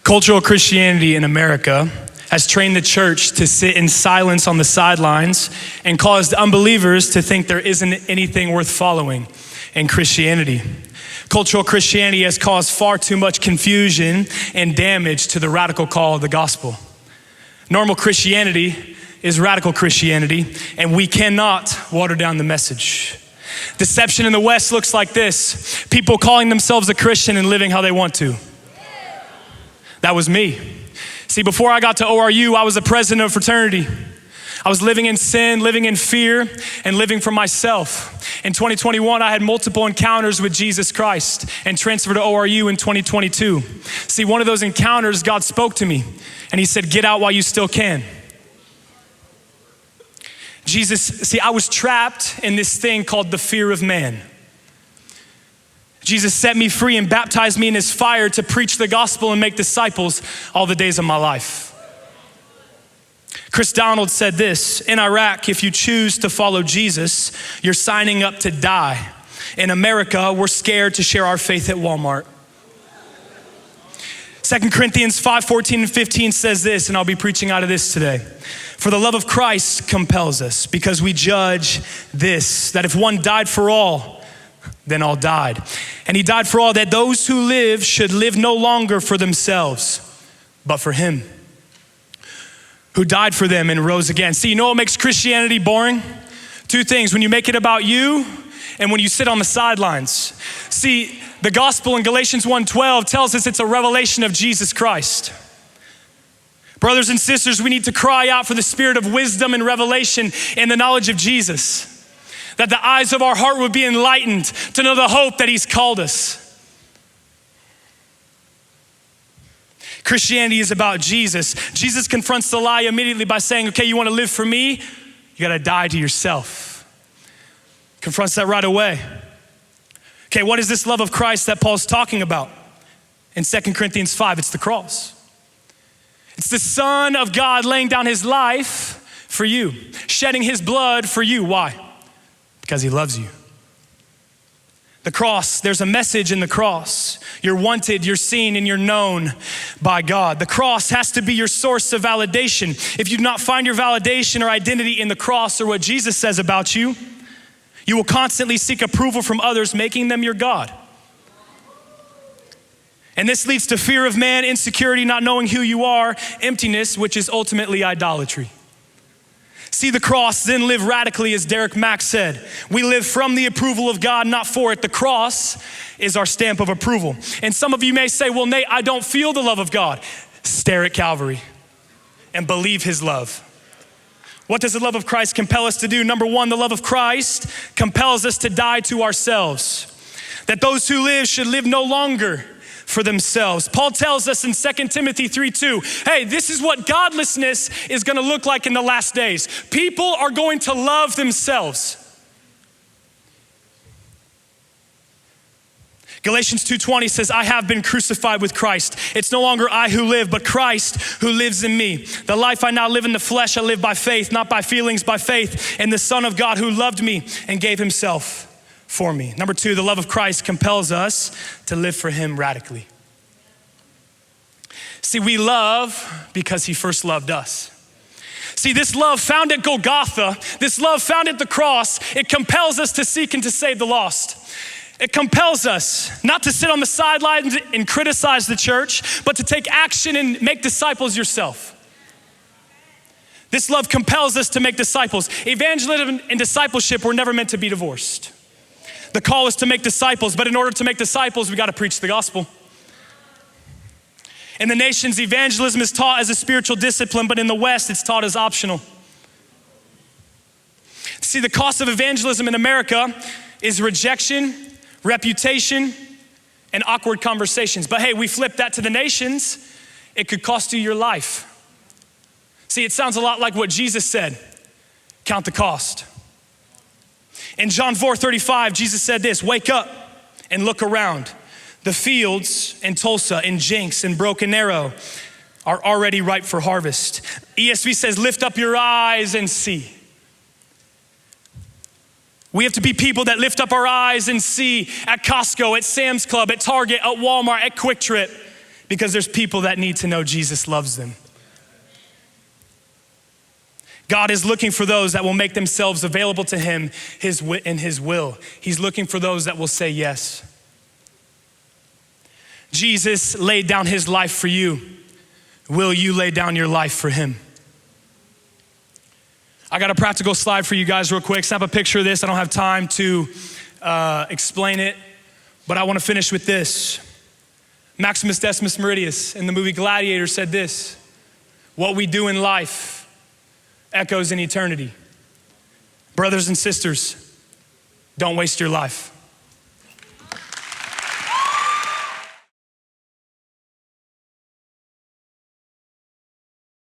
Cultural Christianity in America has trained the church to sit in silence on the sidelines and caused unbelievers to think there isn't anything worth following in Christianity. Cultural Christianity has caused far too much confusion and damage to the radical call of the gospel. Normal Christianity is radical Christianity, and we cannot water down the message. Deception in the West looks like this: people calling themselves a Christian and living how they want to. That was me. See, before I got to ORU, I was a president of a fraternity. I was living in sin, living in fear, and living for myself. In 2021, I had multiple encounters with Jesus Christ and transferred to ORU in 2022. See, one of those encounters, God spoke to me, and he said, "Get out while you still can." I was trapped in this thing called the fear of man. Jesus set me free and baptized me in his fire to preach the gospel and make disciples all the days of my life. Chris Donald said this: in Iraq, if you choose to follow Jesus, you're signing up to die. In America, we're scared to share our faith at Walmart. 2 Corinthians 5:14 and 15 says this, and I'll be preaching out of this today. For the love of Christ compels us, because we judge this, that if one died for all, then all died. And he died for all, that those who live should live no longer for themselves, but for him who died for them and rose again. See, you know what makes Christianity boring? Two things: when you make it about you and when you sit on the sidelines. See, the gospel in Galatians 1:12 tells us it's a revelation of Jesus Christ. Brothers and sisters, we need to cry out for the spirit of wisdom and revelation in the knowledge of Jesus, that the eyes of our heart would be enlightened to know the hope that he's called us. Christianity is about Jesus. Jesus confronts the lie immediately by saying, okay, you want to live for me? You got to die to yourself. Confronts that right away. Okay, what is this love of Christ that Paul's talking about? In 2 Corinthians 5, it's the cross. It's the Son of God laying down his life for you, shedding his blood for you. Why? Because he loves you. The cross, there's a message in the cross. You're wanted, you're seen, and you're known by God. The cross has to be your source of validation. If you do not find your validation or identity in the cross or what Jesus says about you, you will constantly seek approval from others, making them your God. And this leads to fear of man, insecurity, not knowing who you are, emptiness, which is ultimately idolatry. See the cross, then live radically, as Derek Mack said. We live from the approval of God, not for it. The cross is our stamp of approval. And some of you may say, well, Nate, I don't feel the love of God. Stare at Calvary and believe his love. What does the love of Christ compel us to do? Number one, the love of Christ compels us to die to ourselves. That those who live should live no longer for themselves. Paul tells us in 2 Timothy 3:2, hey, this is what godlessness is gonna look like in the last days. People are going to love themselves. Galatians 2:20 says, I have been crucified with Christ. It's no longer I who live, but Christ who lives in me. The life I now live in the flesh, I live by faith, not by feelings, by faith in the Son of God who loved me and gave himself for me. Number two, the love of Christ compels us to live for him radically. See, we love because he first loved us. See, this love found at Golgotha, this love found at the cross, it compels us to seek and to save the lost. It compels us not to sit on the sidelines and criticize the church, but to take action and make disciples yourself. This love compels us to make disciples. Evangelism and discipleship were never meant to be divorced. The call is to make disciples, but in order to make disciples, we got to preach the gospel. In the nations, evangelism is taught as a spiritual discipline, but in the West, it's taught as optional. See, the cost of evangelism in America is rejection, reputation, and awkward conversations. But hey, we flip that to the nations, it could cost you your life. See, it sounds a lot like what Jesus said, count the cost. In John 4:35, Jesus said this, wake up and look around. The fields in Tulsa, in Jenks, in Broken Arrow are already ripe for harvest. ESV says, lift up your eyes and see. We have to be people that lift up our eyes and see at Costco, at Sam's Club, at Target, at Walmart, at Quick Trip. because there's people that need to know Jesus loves them. God is looking for those that will make themselves available to him in his will. He's looking for those that will say yes. Jesus laid down his life for you. Will you lay down your life for him? I got a practical slide for you guys real quick. Snap a picture of this. I don't have time to explain it, but I want to finish with this. Maximus Decimus Meridius in the movie Gladiator said this: what we do in life echoes in eternity. Brothers and sisters, don't waste your life.